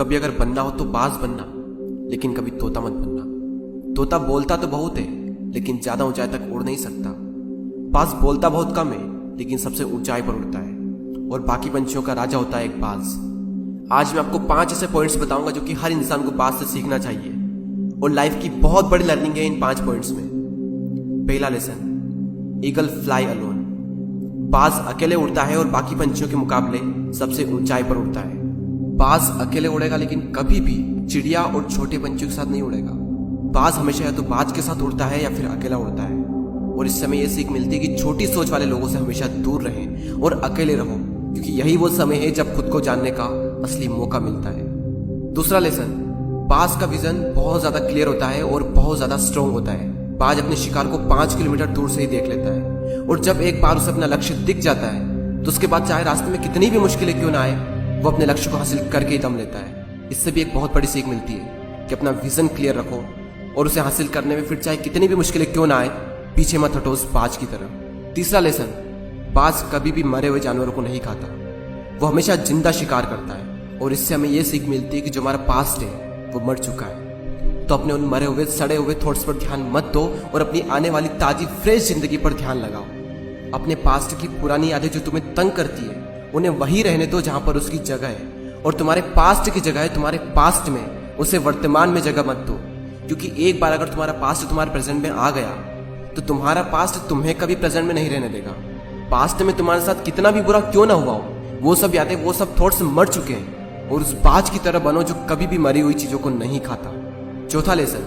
कभी अगर बनना हो तो बाज बनना, लेकिन कभी तोता मत बनना। तोता बोलता तो बहुत है, लेकिन ज्यादा ऊंचाई तक उड़ नहीं सकता। बाज बोलता बहुत कम है, लेकिन सबसे ऊंचाई पर उड़ता है और बाकी पंछियों का राजा होता है एक बाज। आज मैं आपको 5 ऐसे पॉइंट्स बताऊंगा जो कि हर इंसान को बाज से सीखना चाहिए और लाइफ की बहुत बड़ी लर्निंग है इन 5 पॉइंट्स में। पहला लेसन, ईगल फ्लाई अलोन। बाज अकेले उड़ता है और बाकी पंछियों के मुकाबले सबसे ऊंचाई पर उड़ता है। बाज अकेले उड़ेगा, लेकिन कभी भी चिड़िया और छोटे पंछियों के साथ नहीं उड़ेगा। बाज हमेशा या तो बाज के साथ उड़ता है या फिर अकेला उड़ता है। और इस समय यह सीख मिलती है कि छोटी सोच वाले लोगों से हमेशा दूर रहें और अकेले रहो, क्योंकि यही वो समय है जब खुद को जानने का असली मौका मिलता है। दूसरा लेसन, बाज का विजन बहुत ज्यादा क्लियर होता है और बहुत ज्यादा स्ट्रॉन्ग होता है। बाज अपने शिकार को 5 किलोमीटर दूर से ही देख लेता है और जब एक बार उसे अपना लक्ष्य दिख जाता है तो उसके बाद चाहे रास्ते में कितनी भी मुश्किलें क्यों ना आए, वो अपने लक्ष्य को हासिल करके ही दम लेता है। इससे भी एक बहुत बड़ी सीख मिलती है कि अपना विजन क्लियर रखो और उसे हासिल करने में फिर चाहे कितनी भी मुश्किलें क्यों ना आए, पीछे मत हटो उस बाज की तरह। तीसरा लेसन, बाज कभी भी मरे हुए जानवरों को नहीं खाता, वो हमेशा जिंदा शिकार करता है। और इससे हमें यह सीख मिलती है कि जो हमारा पास्ट है वो मर चुका है, तो अपने उन मरे हुए सड़े हुए थॉट्स पर ध्यान मत दो और अपनी आने वाली ताजी फ्रेश जिंदगी पर ध्यान लगाओ। अपने पास्ट की पुरानी यादें जो तुम्हें तंग करती है उन्हें वही रहने दो जहां पर उसकी जगह है, और तुम्हारे पास्ट की जगह है तुम्हारे पास्ट में, उसे वर्तमान में जगह मत दो। क्योंकि एक बार अगर तुम्हारा पास्ट तुम्हारे प्रेजेंट में आ गया तो तुम्हारा पास्ट तुम्हें कभी प्रेजेंट में नहीं रहने देगा। पास्ट में तुम्हारे साथ कितना भी बुरा क्यों ना हुआ हो, वो सब यादें, वो सब थॉट्स मर चुके हैं, और उस बाज की तरह बनो जो कभी भी मरी हुई चीजों को नहीं खाता। चौथा लेसन,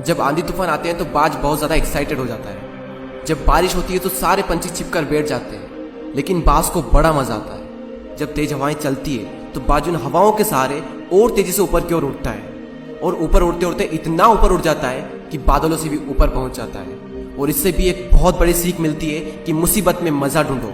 जब आंधी तूफान आते हैं तो बाज बहुत ज्यादा एक्साइटेड हो जाता है। जब बारिश होती है तो सारे पंछी छिपकर बैठ जाते हैं, लेकिन बाज को बड़ा मजा आता है। जब तेज हवाएं चलती है तो बाज उन हवाओं के सहारे और तेजी से ऊपर की ओर उठता है, और ऊपर उड़ते उड़ते इतना ऊपर उड़ जाता है कि बादलों से भी ऊपर पहुंच जाता है। और इससे भी एक बहुत बड़ी सीख मिलती है कि मुसीबत में मजा ढूंढो।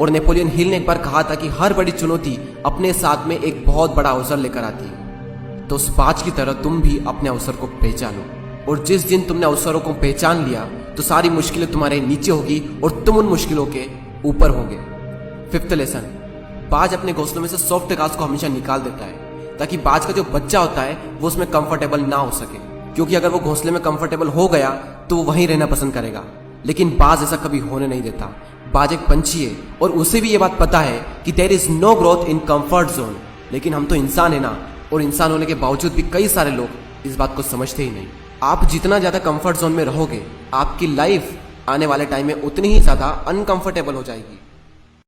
और नेपोलियन हिल ने एक बार कहा था कि हर बड़ी चुनौती अपने साथ में एक बहुत बड़ा अवसर लेकर आती है। तो उस बाज की तरह तुम भी अपने अवसर को पहचानो, और जिस दिन तुमने अवसरों को पहचान लिया तो सारी मुश्किलें तुम्हारे नीचे होगी और तुम उन मुश्किलों के ऊपर होगे। फिफ्थ लेसन, बाज अपने घोंसलों में से सॉफ्ट घास को हमेशा निकाल देता है ताकि बाज का जो बच्चा होता है वो उसमें कंफर्टेबल ना हो सके, क्योंकि अगर वो घोंसले में कंफर्टेबल हो गया तो वो वहीं रहना पसंद करेगा। लेकिन बाज ऐसा कभी होने नहीं देता। बाज एक पंछी है और उसे भी ये बात पता है कि there is no growth in comfort zone. लेकिन हम तो इंसान है ना, और इंसान होने के बावजूद भी कई सारे लोग इस बात को समझते ही नहीं। आप जितना ज्यादा कंफर्ट जोन में रहोगे, आपकी लाइफ आने वाले टाइम में उतनी ही ज्यादा अनकंफर्टेबल हो जाएगी।